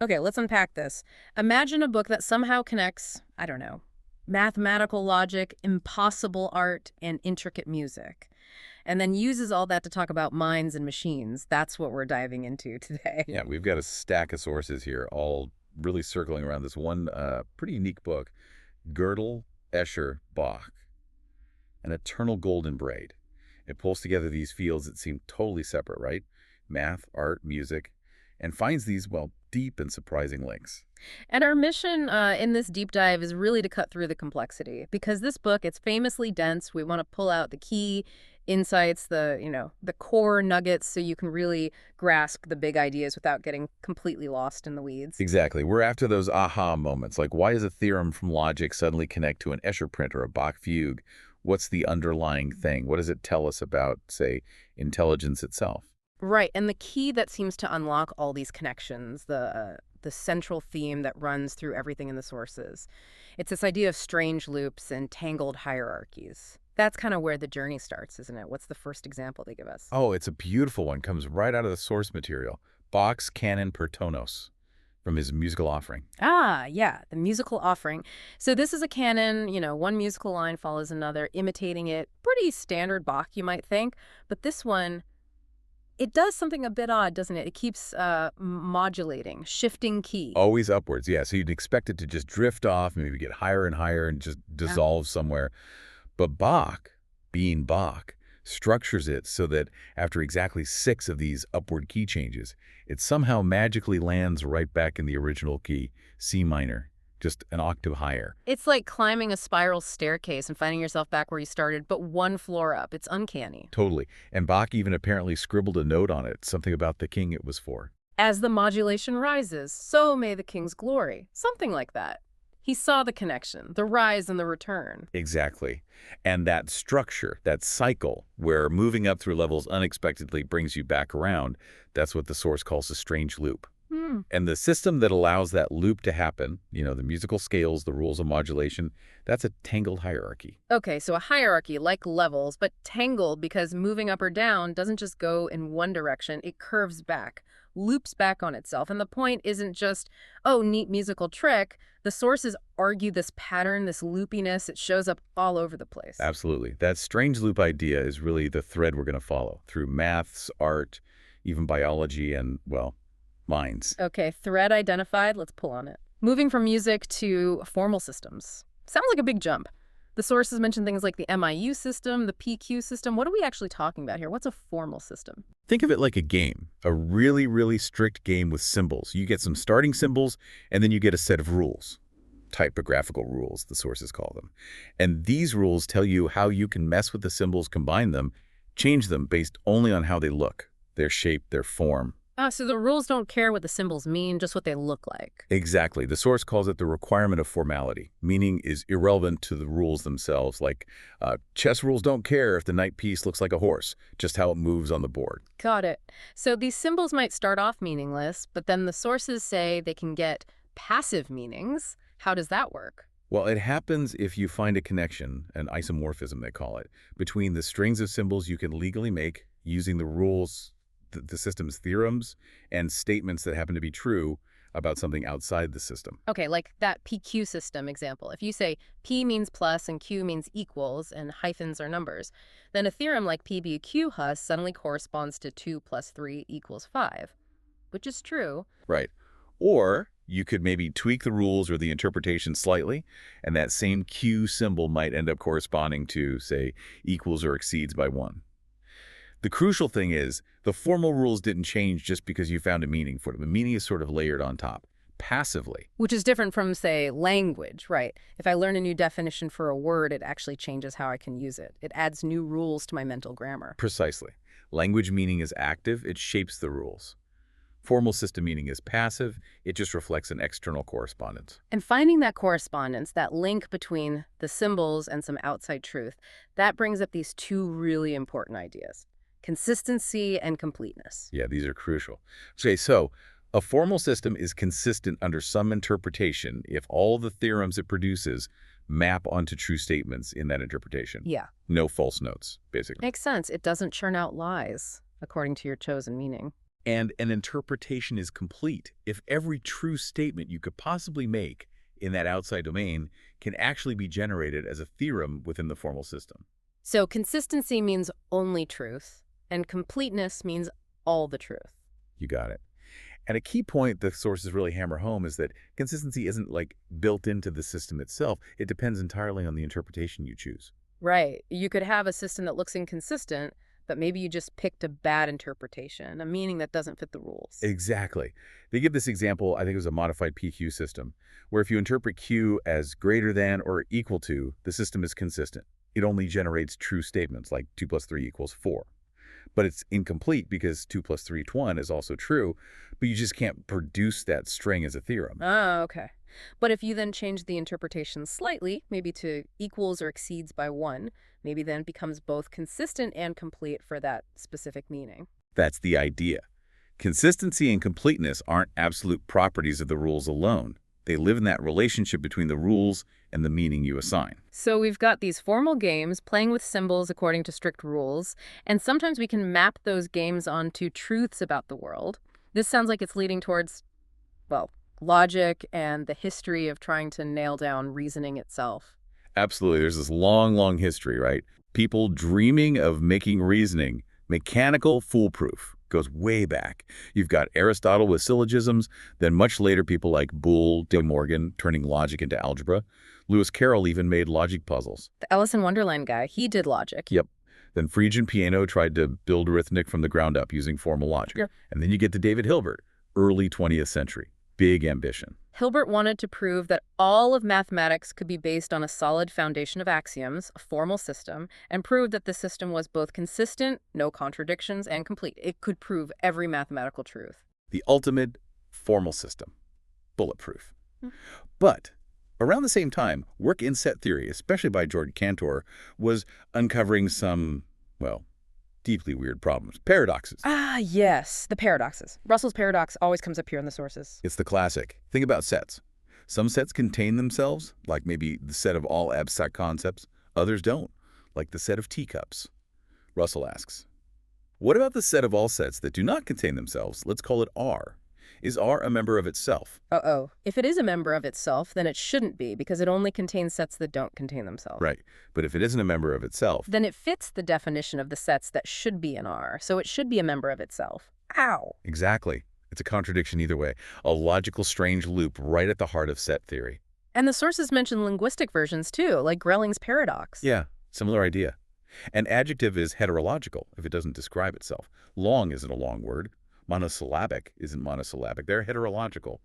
Okay, let's unpack this. Imagine a book that somehow connects, I don't know, mathematical logic, impossible art, and intricate music, and then uses all that to talk about minds and machines. That's what we're diving into today. Yeah, we've got a stack of sources here, all really circling around this one pretty unique book, Gödel, Escher, Bach, An Eternal Golden Braid. It pulls together these fields that seem totally separate, right? Math, art, music, and finds these, well, deep and surprising links. And our mission in this deep dive is really to cut through the complexity because this book, it's famously dense. We want to pull out the key insights, the core nuggets so you can really grasp the big ideas without getting completely lost in the weeds. Exactly. We're after those aha moments, like why does a theorem from logic suddenly connect to an Escher print or a Bach fugue? What's the underlying thing? What does it tell us about, say, intelligence itself? Right, and the key that seems to unlock all these connections, the central theme that runs through everything in the sources. It's this idea of strange loops and tangled hierarchies. That's kind of where the journey starts, isn't it? What's the first example they give us? Oh, it's a beautiful one. Comes right out of the source material. Bach's Canon per tonos from his musical offering. Ah, yeah, the musical offering. So this is a canon, one musical line follows another, imitating it. Pretty standard Bach, you might think. But this one, it does something a bit odd, doesn't it? It keeps modulating, shifting key. Always upwards, yeah. So you'd expect it to just drift off, maybe get higher and higher and just Yeah. dissolve somewhere. But Bach, being Bach, structures it so that after exactly 6 of these upward key changes, it somehow magically lands right back in the original key, C minor, just an octave higher. It's like climbing a spiral staircase and finding yourself back where you started, but one floor up. It's uncanny. Totally. And Bach even apparently scribbled a note on it, something about the king it was for. As the modulation rises, so may the king's glory. Something like that. He saw the connection, the rise and the return. Exactly. And that structure, that cycle, where moving up through levels unexpectedly brings you back around, that's what the source calls a strange loop. Hmm. And the system that allows that loop to happen, the musical scales, the rules of modulation, that's a tangled hierarchy. Okay, so a hierarchy like levels, but tangled because moving up or down doesn't just go in one direction, it curves back, loops back on itself. And the point isn't just, oh, neat musical trick. The sources argue this pattern, this loopiness, it shows up all over the place. Absolutely. That strange loop idea is really the thread we're going to follow through maths, art, even biology, and, well, minds. Okay, thread identified, let's pull on it. Moving from music to formal systems. Sounds like a big jump. The sources mention things like the MIU system, the PQ system. What are we actually talking about here? What's a formal system? Think of it like a game, a really, really strict game with symbols. You get some starting symbols, and then you get a set of rules. Typographical rules, the sources call them. And these rules tell you how you can mess with the symbols, combine them, change them based only on how they look, their shape, their form. So the rules don't care what the symbols mean, just what they look like. Exactly. The source calls it the requirement of formality. Meaning is irrelevant to the rules themselves, like chess rules don't care if the knight piece looks like a horse, just how it moves on the board. Got it. So these symbols might start off meaningless, but then the sources say they can get passive meanings. How does that work? Well, it happens if you find a connection, an isomorphism they call it, between the strings of symbols you can legally make using the rules, the system's theorems, and statements that happen to be true about something outside the system. Okay, like that PQ system example. If you say P means plus and Q means equals and hyphens are numbers, then a theorem like PBQ Hus suddenly corresponds to 2 plus 3 equals 5, which is true. Right. Or you could maybe tweak the rules or the interpretation slightly, and that same Q symbol might end up corresponding to, say, equals or exceeds by 1. The crucial thing is, the formal rules didn't change just because you found a meaning for them. The meaning is sort of layered on top, passively. Which is different from, say, language, right? If I learn a new definition for a word, it actually changes how I can use it. It adds new rules to my mental grammar. Precisely. Language meaning is active, it shapes the rules. Formal system meaning is passive, it just reflects an external correspondence. And finding that correspondence, that link between the symbols and some outside truth, that brings up these two really important ideas: consistency and completeness. Yeah, these are crucial. Okay, so a formal system is consistent under some interpretation if all the theorems it produces map onto true statements in that interpretation. Yeah. No false notes, basically. Makes sense. It doesn't churn out lies according to your chosen meaning. And an interpretation is complete if every true statement you could possibly make in that outside domain can actually be generated as a theorem within the formal system. So consistency means only truth, and completeness means all the truth. You got it. And a key point the sources really hammer home is that consistency isn't like built into the system itself. It depends entirely on the interpretation you choose. Right. You could have a system that looks inconsistent, but maybe you just picked a bad interpretation, a meaning that doesn't fit the rules. Exactly. They give this example, I think it was a modified PQ system, where if you interpret Q as greater than or equal to, the system is consistent. It only generates true statements like 2 plus 3 equals 4. But it's incomplete because 2 plus 3 equals 1 is also true, but you just can't produce that string as a theorem. Oh, okay. But if you then change the interpretation slightly, maybe to equals or exceeds by 1, maybe then it becomes both consistent and complete for that specific meaning. That's the idea. Consistency and completeness aren't absolute properties of the rules alone. They live in that relationship between the rules and the meaning you assign. So we've got these formal games playing with symbols according to strict rules, and sometimes we can map those games onto truths about the world. This sounds like it's leading towards, well, logic and the history of trying to nail down reasoning itself. Absolutely. There's this long, long history, right? People dreaming of making reasoning mechanical, foolproof. Goes way back. You've got Aristotle with syllogisms, then much later people like Boole, De Morgan turning logic into algebra. Lewis Carroll even made logic puzzles. The Alice in Wonderland guy, he did logic. Yep. Then Phrygian Piano tried to build arithmetic from the ground up using formal logic. Yeah. And then you get to David Hilbert, early 20th century. Big ambition. Hilbert wanted to prove that all of mathematics could be based on a solid foundation of axioms, a formal system, and prove that the system was both consistent, no contradictions, and complete. It could prove every mathematical truth. The ultimate formal system. Bulletproof. But around the same time, work in set theory, especially by George Cantor, was uncovering some, well, deeply weird problems. Paradoxes. Ah, yes, the paradoxes. Russell's paradox always comes up here in the sources. It's the classic. Think about sets. Some sets contain themselves, like maybe the set of all abstract concepts. Others don't, like the set of teacups. Russell asks, what about the set of all sets that do not contain themselves? Let's call it R. Is R a member of itself? Uh-oh. If it is a member of itself, then it shouldn't be, because it only contains sets that don't contain themselves. Right. But if it isn't a member of itself, then it fits the definition of the sets that should be in R, so it should be a member of itself. Ow. Exactly. It's a contradiction either way. A logical strange loop right at the heart of set theory. And the sources mention linguistic versions too, like Grelling's paradox. Yeah, similar idea. An adjective is heterological if it doesn't describe itself. Long isn't a long word. Monosyllabic isn't monosyllabic. They're heterological.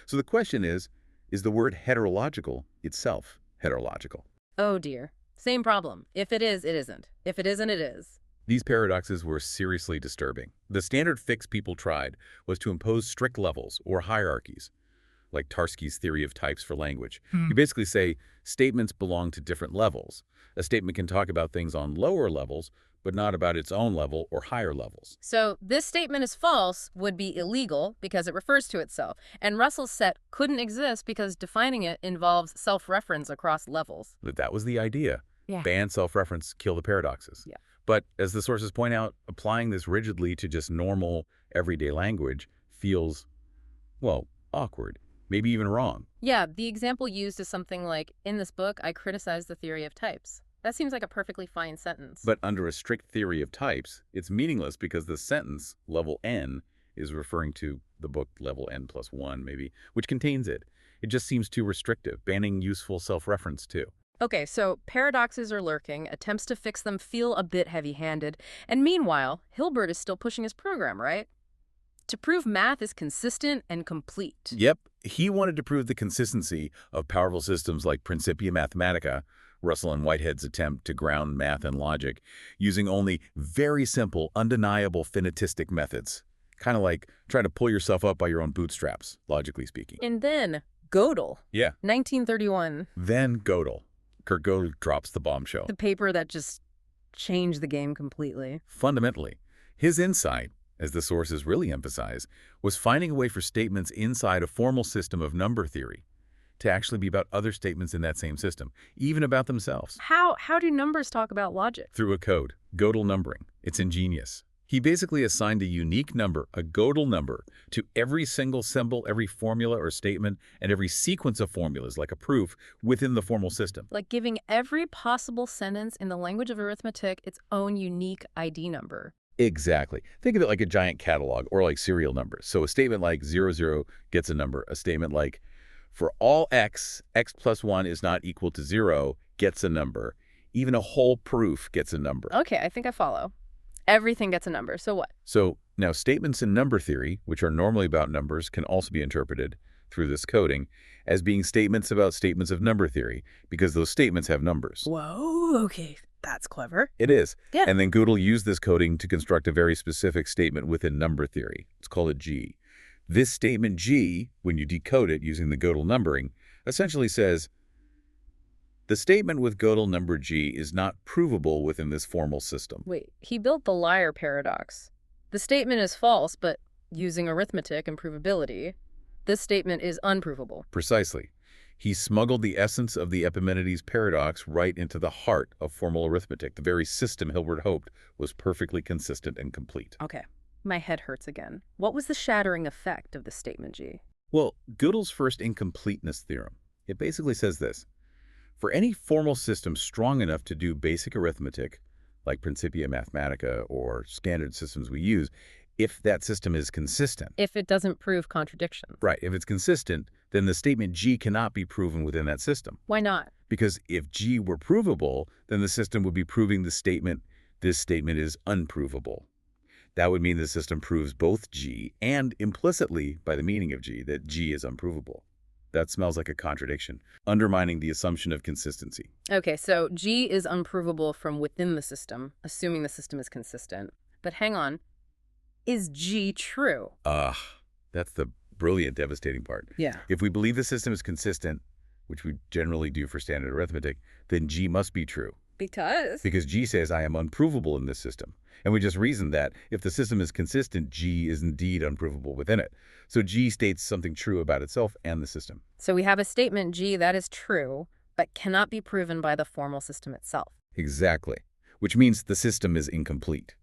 So the question is the word heterological itself heterological? Oh dear. Same problem. If it is, it isn't. If it isn't, it is. These paradoxes were seriously disturbing. The standard fix people tried was to impose strict levels or hierarchies, like Tarski's theory of types for language. You basically say statements belong to different levels. A statement can talk about things on lower levels, but not about its own level or higher levels. So this statement is false would be illegal because it refers to itself. And Russell's set couldn't exist because defining it involves self-reference across levels. But that was the idea. Yeah. Ban self-reference, kill the paradoxes. Yeah. But as the sources point out, applying this rigidly to just normal, everyday language feels, well, awkward, maybe even wrong. Yeah, the example used is something like, in this book, I criticize the theory of types. That seems like a perfectly fine sentence. But under a strict theory of types, it's meaningless because the sentence, level n, is referring to the book level n plus 1, maybe, which contains it. It just seems too restrictive, banning useful self-reference too. Okay, so paradoxes are lurking, attempts to fix them feel a bit heavy-handed, and meanwhile, Hilbert is still pushing his program, right? To prove math is consistent and complete. Yep, he wanted to prove the consistency of powerful systems like Principia Mathematica, Russell and Whitehead's attempt to ground math and logic, using only very simple, undeniable finitistic methods. Kind of like trying to pull yourself up by your own bootstraps, logically speaking. And then Gödel. Yeah. 1931. Then Gödel. Kurt Gödel drops the bombshell. The paper that just changed the game completely. Fundamentally, his insight, as the sources really emphasize, was finding a way for statements inside a formal system of number theory to actually be about other statements in that same system, even about themselves. How do numbers talk about logic? Through a code, Gödel-numbering. It's ingenious. He basically assigned a unique number, a Gödel number, to every single symbol, every formula or statement, and every sequence of formulas, like a proof, within the formal system. Like giving every possible sentence in the language of arithmetic its own unique ID number. Exactly. Think of it like a giant catalog or like serial numbers. So a statement like 00 gets a number. A statement like, for all x, x plus 1 is not equal to 0 gets a number. Even a whole proof gets a number. Okay, I think I follow. Everything gets a number, so what? So now statements in number theory, which are normally about numbers, can also be interpreted through this coding as being statements about statements of number theory, because those statements have numbers. Whoa, okay, that's clever. It is. Yeah. And then Gödel used this coding to construct a very specific statement within number theory. Let's call it G. This statement G, when you decode it using the Gödel numbering, essentially says, the statement with Gödel number G is not provable within this formal system. Wait, he built the liar paradox. The statement is false, but using arithmetic and provability, this statement is unprovable. Precisely. He smuggled the essence of the Epimenides paradox right into the heart of formal arithmetic, the very system Hilbert hoped was perfectly consistent and complete. Okay, my head hurts again. What was the shattering effect of the statement G? Well, Gödel's first incompleteness theorem, it basically says this. For any formal system strong enough to do basic arithmetic, like Principia Mathematica or standard systems we use, if that system is consistent. If it doesn't prove contradictions. Right. If it's consistent, then the statement G cannot be proven within that system. Why not? Because if G were provable, then the system would be proving the statement, this statement is unprovable. That would mean the system proves both G and implicitly, by the meaning of G, that G is unprovable. That smells like a contradiction, undermining the assumption of consistency. Okay, so G is unprovable from within the system, assuming the system is consistent. But hang on, is G true? That's the brilliant, devastating part. Yeah. If we believe the system is consistent, which we generally do for standard arithmetic, then G must be true. Because? Because G says I am unprovable in this system. And we just reasoned that if the system is consistent, G is indeed unprovable within it. So G states something true about itself and the system. So we have a statement G that is true, but cannot be proven by the formal system itself. Exactly. Which means the system is incomplete.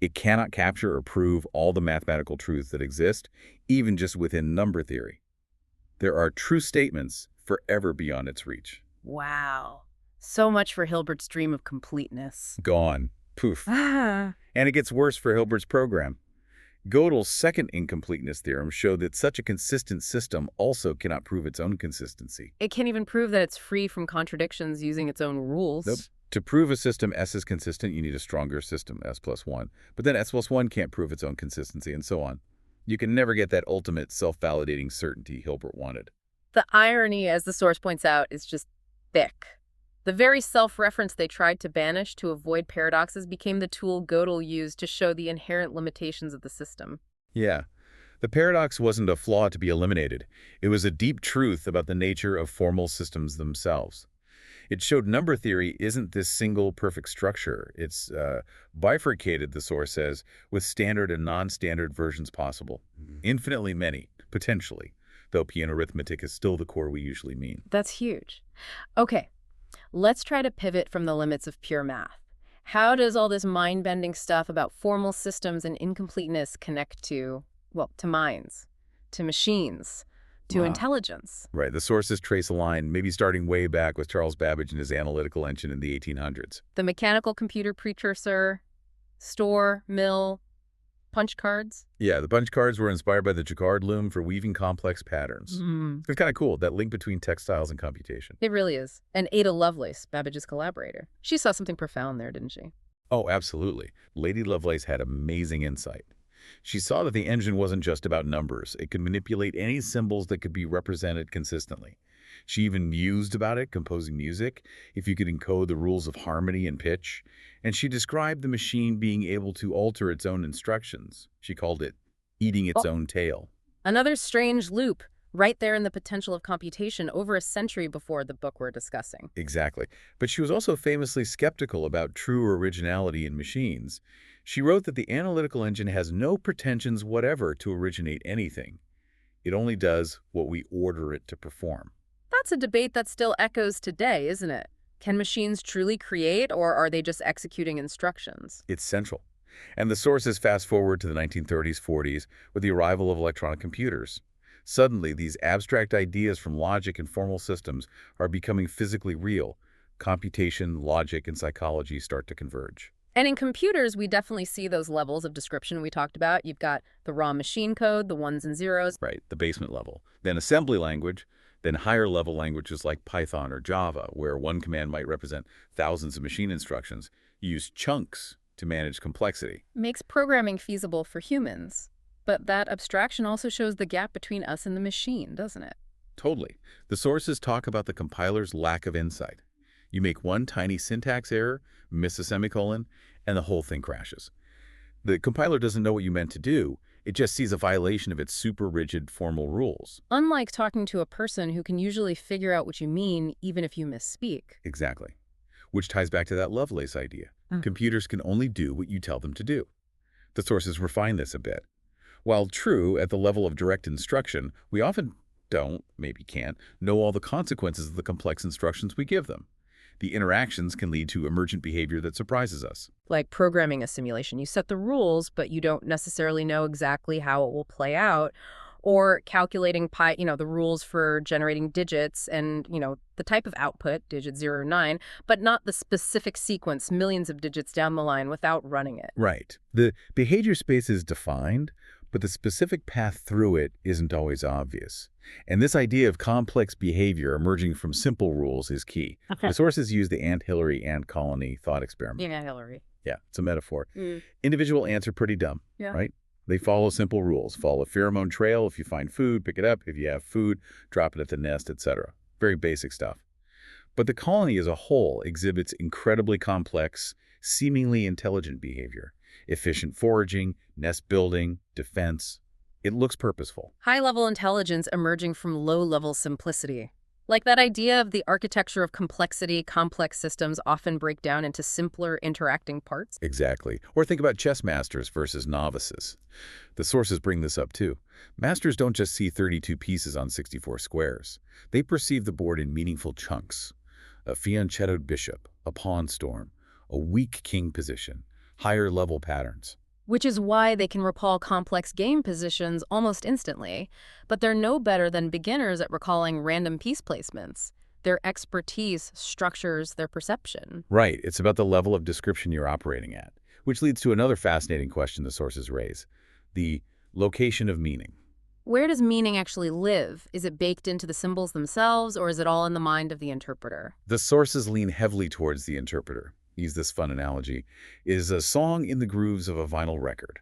It cannot capture or prove all the mathematical truths that exist, even just within number theory. There are true statements forever beyond its reach. Wow. So much for Hilbert's dream of completeness. Gone. Poof. Ah. And it gets worse for Hilbert's program. Gödel's second incompleteness theorem showed that such a consistent system also cannot prove its own consistency. It can't even prove that it's free from contradictions using its own rules. Nope. To prove a system S is consistent, you need a stronger system, S plus 1. But then S plus 1 can't prove its own consistency, and so on. You can never get that ultimate self-validating certainty Hilbert wanted. The irony, as the source points out, is just thick. The very self-reference they tried to banish to avoid paradoxes became the tool Gödel used to show the inherent limitations of the system. Yeah. The paradox wasn't a flaw to be eliminated. It was a deep truth about the nature of formal systems themselves. It showed number theory isn't this single perfect structure. It's bifurcated, the source says, with standard and non-standard versions possible. Infinitely many, potentially, though P in arithmetic is still the core we usually mean. That's huge. Okay, let's try to pivot from the limits of pure math. How does all this mind-bending stuff about formal systems and incompleteness connect to, well, to minds, to machines, to intelligence? Right. The sources trace a line, maybe starting way back with Charles Babbage and his analytical engine in the 1800s. The mechanical computer precursor, store, mill, punch cards? Yeah, the punch cards were inspired by the Jacquard loom for weaving complex patterns. It's kind of cool, that link between textiles and computation. It really is. And Ada Lovelace, Babbage's collaborator. She saw something profound there, didn't she? Oh, absolutely. Lady Lovelace had amazing insight. She saw that the engine wasn't just about numbers. It could manipulate any symbols that could be represented consistently. She even mused about it, composing music, if you could encode the rules of harmony and pitch. And she described the machine being able to alter its own instructions. She called it eating its own tail. Another strange loop, right there in the potential of computation over a century before the book we're discussing. Exactly. But she was also famously skeptical about true originality in machines. She wrote that the analytical engine has no pretensions whatever to originate anything. It only does what we order it to perform. That's a debate that still echoes today, isn't it? Can machines truly create, or are they just executing instructions? It's central. And the sources fast forward to the 1930s, 40s with the arrival of electronic computers. Suddenly, these abstract ideas from logic and formal systems are becoming physically real. Computation, logic, and psychology start to converge. And in computers, we definitely see those levels of description we talked about. You've got the raw machine code, the ones and zeros. Right, the basement level. Then assembly language, then higher level languages like Python or Java, where one command might represent thousands of machine instructions. Use chunks to manage complexity. Makes programming feasible for humans. But that abstraction also shows the gap between us and the machine, doesn't it? Totally. The sources talk about the compiler's lack of insight. You make one tiny syntax error, miss a semicolon, and the whole thing crashes. The compiler doesn't know what you meant to do. It just sees a violation of its super rigid formal rules. Unlike talking to a person who can usually figure out what you mean even if you misspeak. Exactly. Which ties back to that Lovelace idea. Computers can only do what you tell them to do. The sources refine this a bit. While true at the level of direct instruction, we often don't, maybe can't, know all the consequences of the complex instructions we give them. The interactions can lead to emergent behavior that surprises us. Like programming a simulation. You set the rules, but you don't necessarily know exactly how it will play out. Or calculating the rules for generating digits and, the type of output, digit 0 or 9, but not the specific sequence millions of digits down the line without running it. Right. The behavior space is defined, but the specific path through it isn't always obvious. And this idea of complex behavior emerging from simple rules is key. Okay. The sources use the ant-Hillary ant-colony thought experiment. Yeah, Hillary. Yeah, it's a metaphor. Individual ants are pretty dumb, right? They follow simple rules. Follow a pheromone trail. If you find food, pick it up. If you have food, drop it at the nest, etc. Very basic stuff. But the colony as a whole exhibits incredibly complex, seemingly intelligent behavior. Efficient foraging, nest building, defense. It looks purposeful. High-level intelligence emerging from low-level simplicity. Like that idea of the architecture of complexity, complex systems often break down into simpler interacting parts. Exactly. Or think about chess masters versus novices. The sources bring this up too. Masters don't just see 32 pieces on 64 squares. They perceive the board in meaningful chunks. A fianchettoed bishop, a pawn storm, a weak king position, higher level patterns. Which is why they can recall complex game positions almost instantly, but they're no better than beginners at recalling random piece placements. Their expertise structures their perception. Right. It's about the level of description you're operating at, which leads to another fascinating question the sources raise: the location of meaning. Where does meaning actually live? Is it baked into the symbols themselves, or is it all in the mind of the interpreter? The sources lean heavily towards the interpreter. Use this fun analogy. Is a song in the grooves of a vinyl record?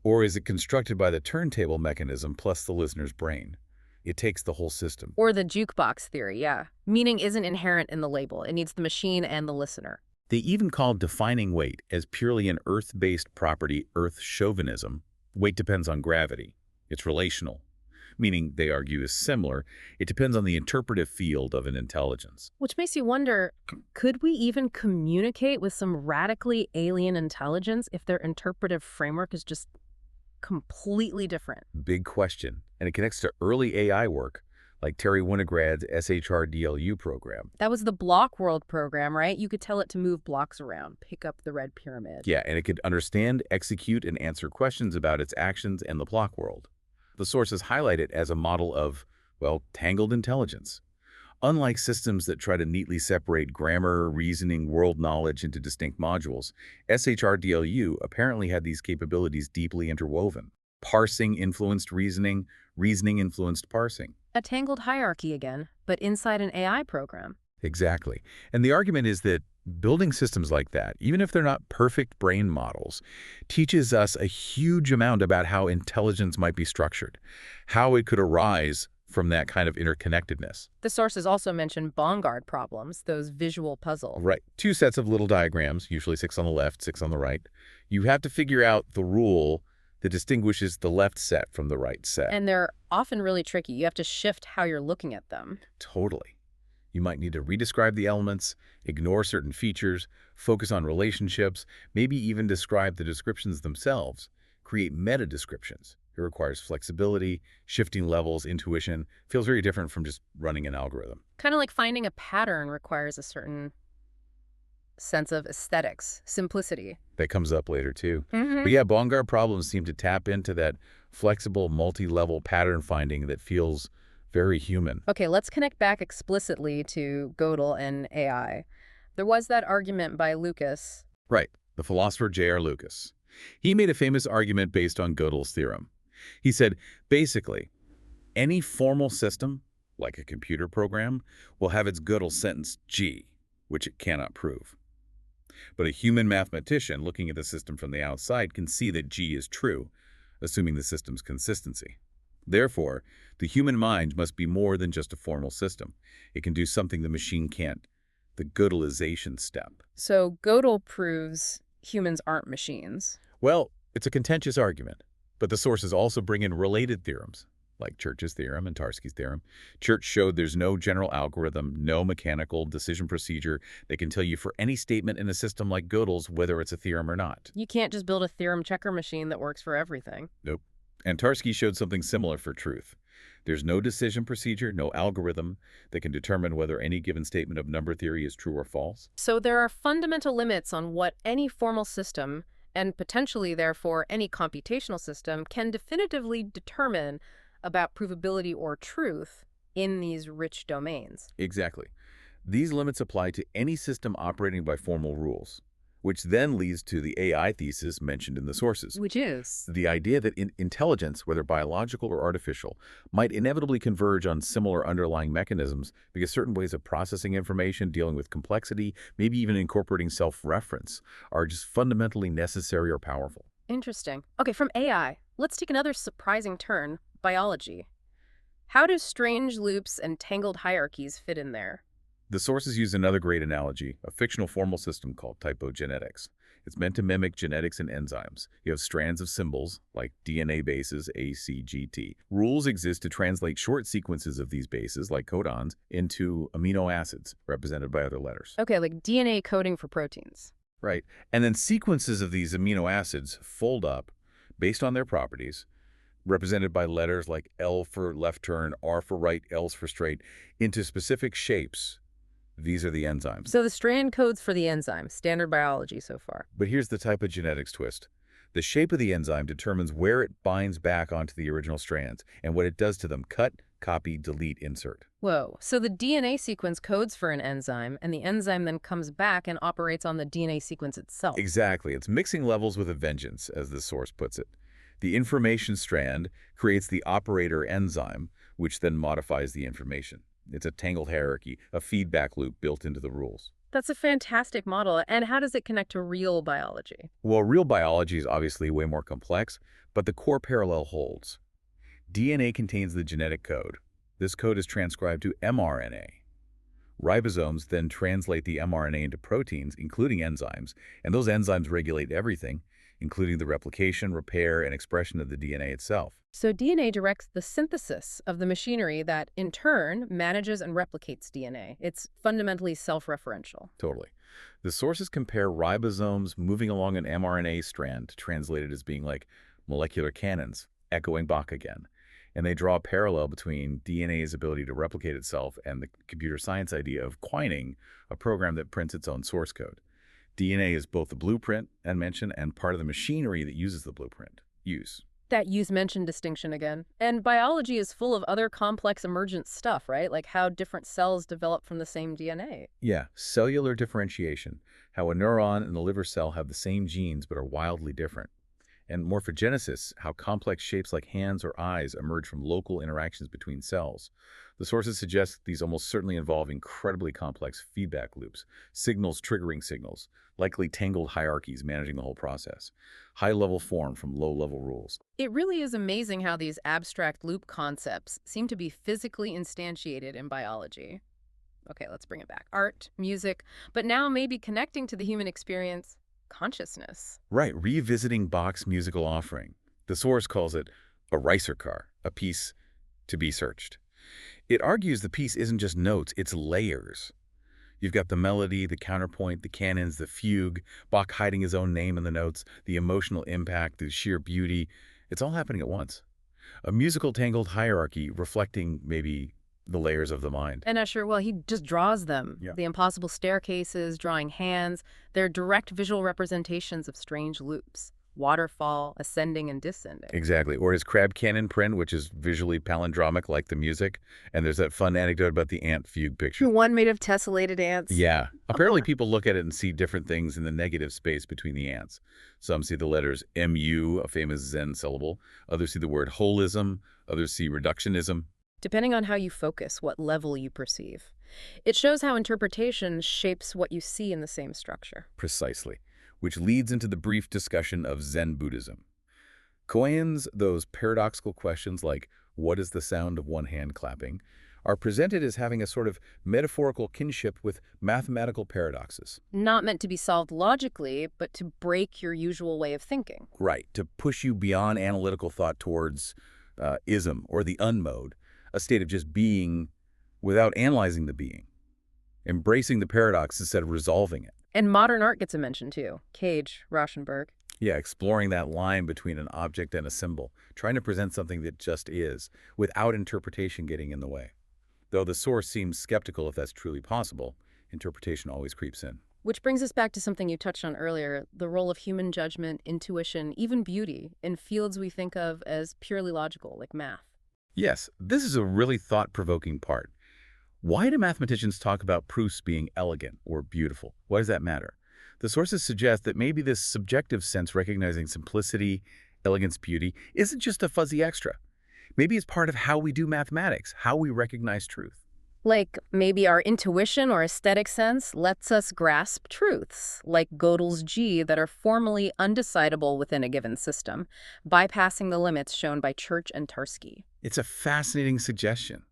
Or is it constructed by the turntable mechanism plus the listener's brain? It takes the whole system. Or the jukebox theory, yeah. Meaning isn't inherent in the label. It needs the machine and the listener. They even call defining weight as purely an Earth-based property, Earth chauvinism. Weight depends on gravity. It's relational. Meaning, they argue, is similar. It depends on the interpretive field of an intelligence. Which makes you wonder, could we even communicate with some radically alien intelligence if their interpretive framework is just completely different? Big question. And it connects to early AI work, like Terry Winograd's SHR-DLU program. That was the block world program, right? You could tell it to move blocks around, pick up the red pyramid. Yeah, and it could understand, execute, and answer questions about its actions and the block world. The sources highlight it as a model of, well, tangled intelligence. Unlike systems that try to neatly separate grammar, reasoning, world knowledge into distinct modules, SHR-DLU apparently had these capabilities deeply interwoven. Parsing influenced reasoning, reasoning influenced parsing. A tangled hierarchy again, but inside an AI program. Exactly. And the argument is that building systems like that, even if they're not perfect brain models, teaches us a huge amount about how intelligence might be structured, how it could arise from that kind of interconnectedness. The sources also mention Bongard problems, those visual puzzles. Right. Two sets of little diagrams, usually 6 on the left, 6 on the right. You have to figure out the rule that distinguishes the left set from the right set. And they're often really tricky. You have to shift how you're looking at them. Totally. You might need to redescribe the elements, ignore certain features, focus on relationships, maybe even describe the descriptions themselves, create meta-descriptions. It requires flexibility, shifting levels, intuition. Feels very different from just running an algorithm. Kind of like finding a pattern requires a certain sense of aesthetics, simplicity. That comes up later, too. Hmm. But yeah, Bongard problems seem to tap into that flexible, multi-level pattern finding that feels very human. Okay, let's connect back explicitly to Gödel and AI. There was that argument by Lucas. Right, the philosopher J.R. Lucas. He made a famous argument based on Gödel's theorem. He said, basically, any formal system, like a computer program, will have its Gödel sentence G, which it cannot prove. But a human mathematician looking at the system from the outside can see that G is true, assuming the system's consistency. Therefore, the human mind must be more than just a formal system. It can do something the machine can't, the Gödelization step. So Gödel proves humans aren't machines. Well, it's a contentious argument, but the sources also bring in related theorems, like Church's theorem and Tarski's theorem. Church showed there's no general algorithm, no mechanical decision procedure that can tell you for any statement in a system like Gödel's whether it's a theorem or not. You can't just build a theorem checker machine that works for everything. Nope. And Tarski showed something similar for truth. There's no decision procedure, no algorithm that can determine whether any given statement of number theory is true or false. So there are fundamental limits on what any formal system, and potentially therefore any computational system, can definitively determine about provability or truth in these rich domains. Exactly. These limits apply to any system operating by formal rules, which then leads to the AI thesis mentioned in the sources. Which is? The idea that intelligence, whether biological or artificial, might inevitably converge on similar underlying mechanisms because certain ways of processing information, dealing with complexity, maybe even incorporating self-reference, are just fundamentally necessary or powerful. Interesting. Okay, from AI, let's take another surprising turn, biology. How do strange loops and tangled hierarchies fit in there? The sources use another great analogy, a fictional formal system called typogenetics. It's meant to mimic genetics and enzymes. You have strands of symbols, like DNA bases, A, C, G, T. Rules exist to translate short sequences of these bases, like codons, into amino acids, represented by other letters. Okay, like DNA coding for proteins. Right. And then sequences of these amino acids fold up, based on their properties, represented by letters like L for left turn, R for right, L's for straight, into specific shapes. These are the enzymes. So the strand codes for the enzyme, standard biology so far. But here's the typogenetics twist. The shape of the enzyme determines where it binds back onto the original strands and what it does to them: cut, copy, delete, insert. Whoa, so the DNA sequence codes for an enzyme, and the enzyme then comes back and operates on the DNA sequence itself. Exactly. It's mixing levels with a vengeance, as the source puts it. The information strand creates the operator enzyme, which then modifies the information. It's a tangled hierarchy, a feedback loop built into the rules. That's a fantastic model. And how does it connect to real biology? Well, real biology is obviously way more complex, but the core parallel holds. DNA contains the genetic code. This code is transcribed to mRNA. Ribosomes then translate the mRNA into proteins, including enzymes, and those enzymes regulate everything, including the replication, repair, and expression of the DNA itself. So DNA directs the synthesis of the machinery that, in turn, manages and replicates DNA. It's fundamentally self-referential. Totally. The sources compare ribosomes moving along an mRNA strand, translated as being like molecular cannons, echoing Bach again. And they draw a parallel between DNA's ability to replicate itself and the computer science idea of quining, a program that prints its own source code. DNA is both the blueprint and mention and part of the machinery that uses the blueprint. That use-mention distinction again. And biology is full of other complex emergent stuff, right? Like how different cells develop from the same DNA. Yeah, cellular differentiation, how a neuron and a liver cell have the same genes but are wildly different. And morphogenesis, how complex shapes like hands or eyes emerge from local interactions between cells. The sources suggest these almost certainly involve incredibly complex feedback loops, signals triggering signals, likely tangled hierarchies managing the whole process, high-level form from low-level rules. It really is amazing how these abstract loop concepts seem to be physically instantiated in biology. Okay, let's bring it back. Art, music, but now maybe connecting to the human experience, consciousness. Right, revisiting Bach's musical offering. The source calls it a Reiserkar, a piece to be searched. It argues the piece isn't just notes, it's layers. You've got the melody, the counterpoint, the canons, the fugue, Bach hiding his own name in the notes, the emotional impact, the sheer beauty. It's all happening at once. A musical tangled hierarchy reflecting maybe the layers of the mind. And Escher, well, he just draws them. Yeah. The impossible staircases, drawing hands, they're direct visual representations of strange loops. Waterfall, ascending and descending. Exactly. Or his crab cannon print, which is visually palindromic like the music. And there's that fun anecdote about the ant fugue picture. One made of tessellated ants. Yeah. Apparently people look at it and see different things in the negative space between the ants. Some see the letters MU, a famous Zen syllable. Others see the word holism. Others see reductionism. Depending on how you focus, what level you perceive. It shows how interpretation shapes what you see in the same structure. Precisely. Which leads into the brief discussion of Zen Buddhism. Koan's those paradoxical questions like, what is the sound of one hand clapping, are presented as having a sort of metaphorical kinship with mathematical paradoxes. Not meant to be solved logically, but to break your usual way of thinking. Right, to push you beyond analytical thought towards ism or the unmode, a state of just being without analyzing the being, embracing the paradox instead of resolving it. And modern art gets a mention too. Cage, Rauschenberg. Yeah, exploring that line between an object and a symbol, trying to present something that just is, without interpretation getting in the way. Though the source seems skeptical if that's truly possible, interpretation always creeps in. Which brings us back to something you touched on earlier, the role of human judgment, intuition, even beauty, in fields we think of as purely logical, like math. Yes, this is a really thought-provoking part. Why do mathematicians talk about proofs being elegant or beautiful? Why does that matter? The sources suggest that maybe this subjective sense recognizing simplicity, elegance, beauty, isn't just a fuzzy extra. Maybe it's part of how we do mathematics, how we recognize truth. Like maybe our intuition or aesthetic sense lets us grasp truths, like Gödel's G, that are formally undecidable within a given system, bypassing the limits shown by Church and Tarski. It's a fascinating suggestion.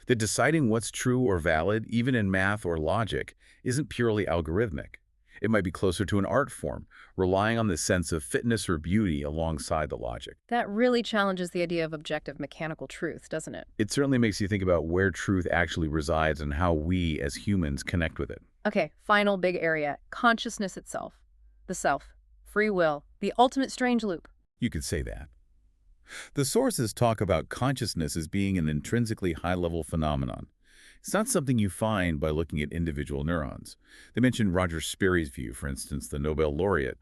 That deciding what's true or valid, even in math or logic, isn't purely algorithmic. It might be closer to an art form, relying on the sense of fitness or beauty alongside the logic. That really challenges the idea of objective mechanical truth, doesn't it? It certainly makes you think about where truth actually resides and how we, as humans, connect with it. Okay, final big area, consciousness itself. The self, free will, the ultimate strange loop. You could say that. The sources talk about consciousness as being an intrinsically high-level phenomenon. It's not something you find by looking at individual neurons. They mention Roger Sperry's view, for instance, the Nobel laureate,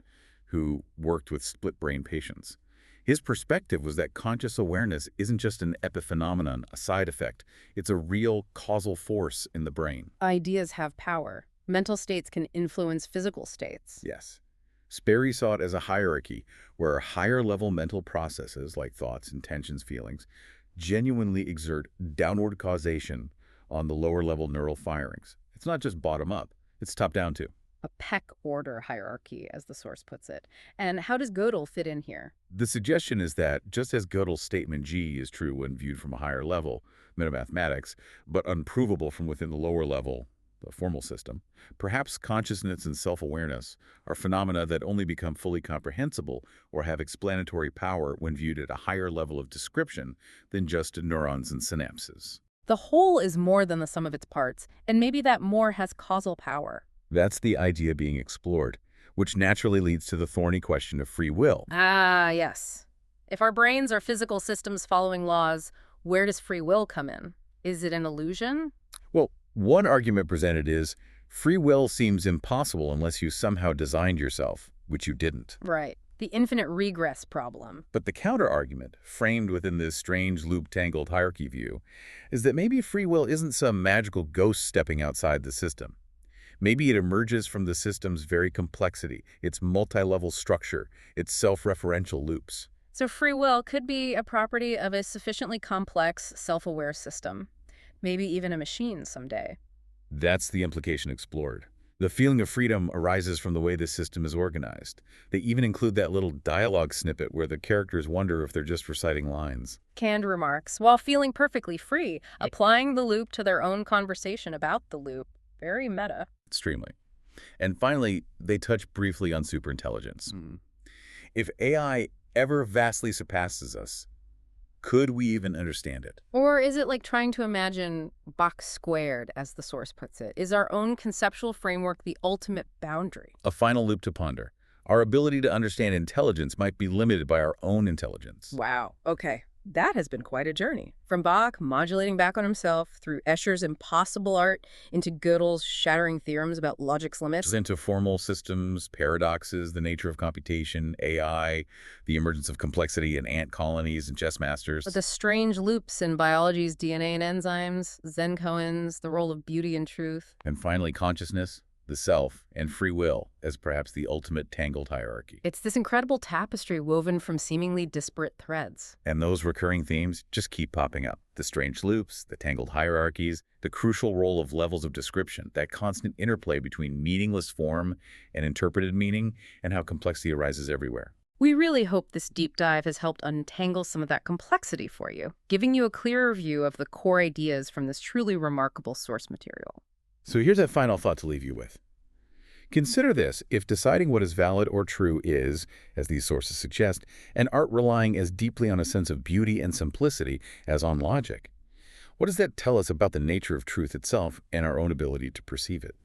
who worked with split-brain patients. His perspective was that conscious awareness isn't just an epiphenomenon, a side effect. It's a real causal force in the brain. Ideas have power. Mental states can influence physical states. Yes. Sperry saw it as a hierarchy, where higher-level mental processes, like thoughts, intentions, feelings, genuinely exert downward causation on the lower-level neural firings. It's not just bottom-up, it's top-down too. A peck order hierarchy, as the source puts it. And how does Gödel fit in here? The suggestion is that, just as Gödel's statement G is true when viewed from a higher level, metamathematics, but unprovable from within the lower level, the formal system, perhaps consciousness and self-awareness are phenomena that only become fully comprehensible or have explanatory power when viewed at a higher level of description than just neurons and synapses. The whole is more than the sum of its parts, and maybe that more has causal power. That's the idea being explored, which naturally leads to the thorny question of free will. Ah, yes. If our brains are physical systems following laws, where does free will come in? Is it an illusion? Well, one argument presented is, free will seems impossible unless you somehow designed yourself, which you didn't. Right. The infinite regress problem. But the counter-argument, framed within this strange loop-tangled hierarchy view, is that maybe free will isn't some magical ghost stepping outside the system. Maybe it emerges from the system's very complexity, its multi-level structure, its self-referential loops. So free will could be a property of a sufficiently complex, self-aware system. Maybe even a machine someday. That's the implication explored. The feeling of freedom arises from the way this system is organized. They even include that little dialogue snippet where the characters wonder if they're just reciting lines. Canned remarks, while feeling perfectly free, applying the loop to their own conversation about the loop. Very meta. Extremely. And finally, they touch briefly on superintelligence. If AI ever vastly surpasses us, could we even understand it? Or is it like trying to imagine Bach squared, as the source puts it? Is our own conceptual framework the ultimate boundary? A final loop to ponder. Our ability to understand intelligence might be limited by our own intelligence. Wow. Okay. That has been quite a journey. From Bach modulating back on himself, through Escher's impossible art, into Gödel's shattering theorems about logic's limits. Into formal systems, paradoxes, the nature of computation, AI, the emergence of complexity in ant colonies and chess But masters. the strange loops in biology's DNA and enzymes, Zen koans, the role of beauty and truth. And finally, consciousness, the self, and free will as perhaps the ultimate tangled hierarchy. It's this incredible tapestry woven from seemingly disparate threads. And those recurring themes just keep popping up. The strange loops, the tangled hierarchies, the crucial role of levels of description, that constant interplay between meaningless form and interpreted meaning, and how complexity arises everywhere. We really hope this deep dive has helped untangle some of that complexity for you, giving you a clearer view of the core ideas from this truly remarkable source material. So here's a final thought to leave you with. Consider this: if deciding what is valid or true is, as these sources suggest, an art relying as deeply on a sense of beauty and simplicity as on logic, what does that tell us about the nature of truth itself and our own ability to perceive it?